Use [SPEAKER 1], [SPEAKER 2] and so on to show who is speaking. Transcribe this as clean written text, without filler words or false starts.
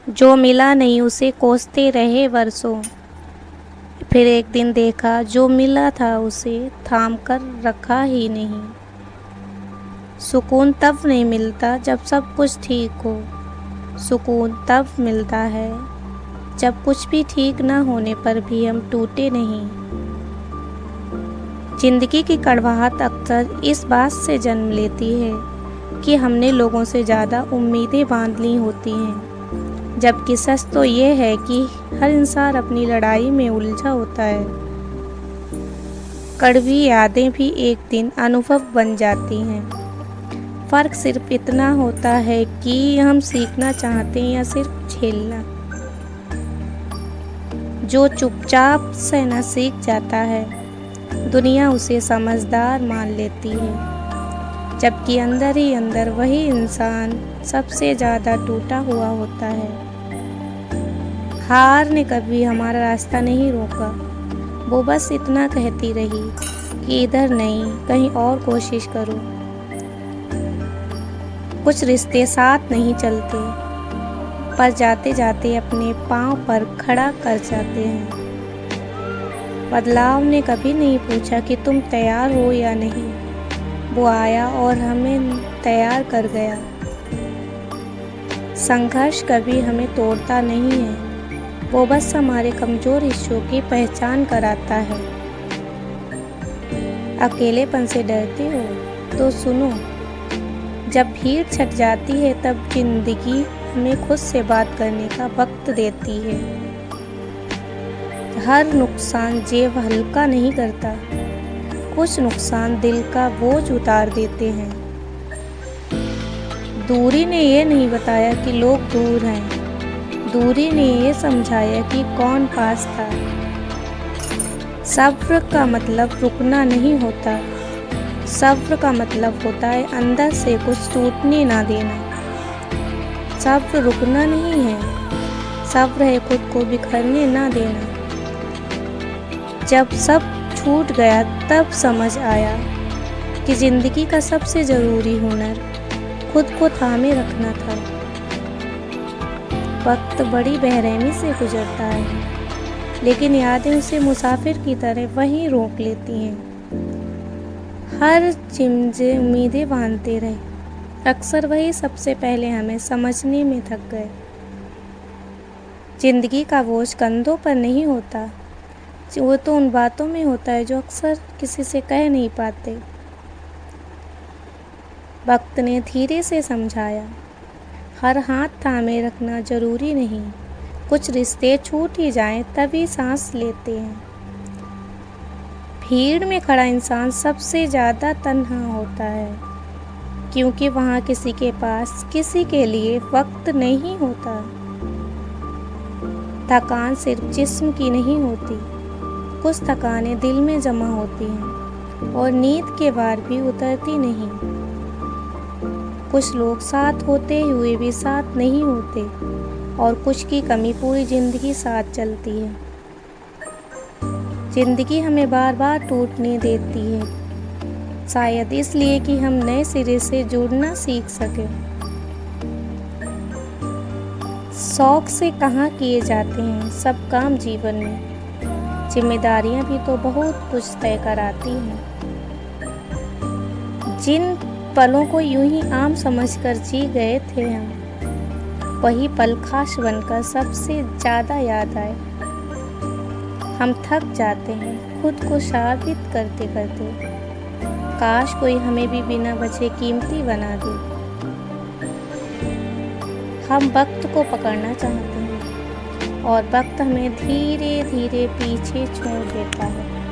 [SPEAKER 1] जो मिला नहीं उसे कोसते रहे वर्षों। फिर एक दिन देखा जो मिला था उसे थाम कर रखा ही नहीं। सुकून तब नहीं मिलता जब सब कुछ ठीक हो। सुकून तब मिलता है जब कुछ भी ठीक ना होने पर भी हम टूटे नहीं। जिंदगी की कड़वाहट अक्सर इस बात से जन्म लेती है कि हमने लोगों से ज़्यादा उम्मीदें बांध ली होती हैं, जबकि सच तो ये है कि हर इंसान अपनी लड़ाई में उलझा होता है। कड़वी यादें भी एक दिन अनुभव बन जाती हैं। फ़र्क सिर्फ इतना होता है कि हम सीखना चाहते हैं या सिर्फ झेलना। जो चुपचाप सहना सीख जाता है दुनिया उसे समझदार मान लेती है, जबकि अंदर ही अंदर वही इंसान सबसे ज़्यादा टूटा हुआ होता है। हार ने कभी हमारा रास्ता नहीं रोका, वो बस इतना कहती रही कि इधर नहीं कहीं और कोशिश करो। कुछ रिश्ते साथ नहीं चलते, पर जाते जाते अपने पाँव पर खड़ा कर जाते हैं। बदलाव ने कभी नहीं पूछा कि तुम तैयार हो या नहीं, वो आया और हमें तैयार कर गया। संघर्ष कभी हमें तोड़ता नहीं है, वो बस हमारे कमज़ोर हिस्सों की पहचान कराता है। अकेलेपन से डरते हो तो सुनो, जब भीड़ छट जाती है तब जिंदगी हमें खुद से बात करने का वक्त देती है। हर नुकसान जेब हल्का नहीं करता, कुछ नुकसान दिल का बोझ उतार देते हैं। दूरी ने ये नहीं बताया कि लोग दूर हैं, दूरी ने ये समझाया कि कौन पास था। सब्र का मतलब रुकना नहीं होता, सब्र का मतलब होता है अंदर से कुछ टूटने ना देना। सब्र रुकना नहीं है, सब्र है खुद को बिखरने ना देना। जब सब छूट गया तब समझ आया कि ज़िंदगी का सबसे ज़रूरी हुनर खुद को थामे रखना था। वक्त बड़ी बेरहमी से गुजरता है, लेकिन यादें उसे मुसाफिर की तरह वहीं रोक लेती हैं। हर चिमजे उम्मीदें बांधते रहे, अक्सर वही सबसे पहले हमें समझने में थक गए। ज़िंदगी का बोझ कंधों पर नहीं होता, वो तो उन बातों में होता है जो अक्सर किसी से कह नहीं पाते। वक्त ने धीरे से समझाया, हर हाथ थामे रखना ज़रूरी नहीं, कुछ रिश्ते छूट ही जाएं तभी सांस लेते हैं। भीड़ में खड़ा इंसान सबसे ज़्यादा तन्हा होता है, क्योंकि वहाँ किसी के पास किसी के लिए वक्त नहीं होता। थकान सिर्फ जिस्म की नहीं होती, कुछ थकानें दिल में जमा होती हैं और नींद के बाद भी उतरती नहीं। कुछ लोग साथ होते हुए भी साथ नहीं होते और कुछ की कमी पूरी ज़िंदगी साथ चलती है। ज़िंदगी हमें बार बार टूटने देती है, शायद इसलिए कि हम नए सिरे से जुड़ना सीख सकें। शौक से कहाँ किए जाते हैं सब काम जीवन में, जिम्मेदारियां भी तो बहुत कुछ तय कराती हैं। जिन पलों को यूं ही आम समझकर जी गए थे हम, वही पल खास बनकर सबसे ज़्यादा याद आए। हम थक जाते हैं खुद को साबित करते करते, काश कोई हमें भी बिना वजह कीमती बना दे। हम वक्त को पकड़ना चाहते हैं और वक्त हमें धीरे धीरे पीछे छोड़ देता है।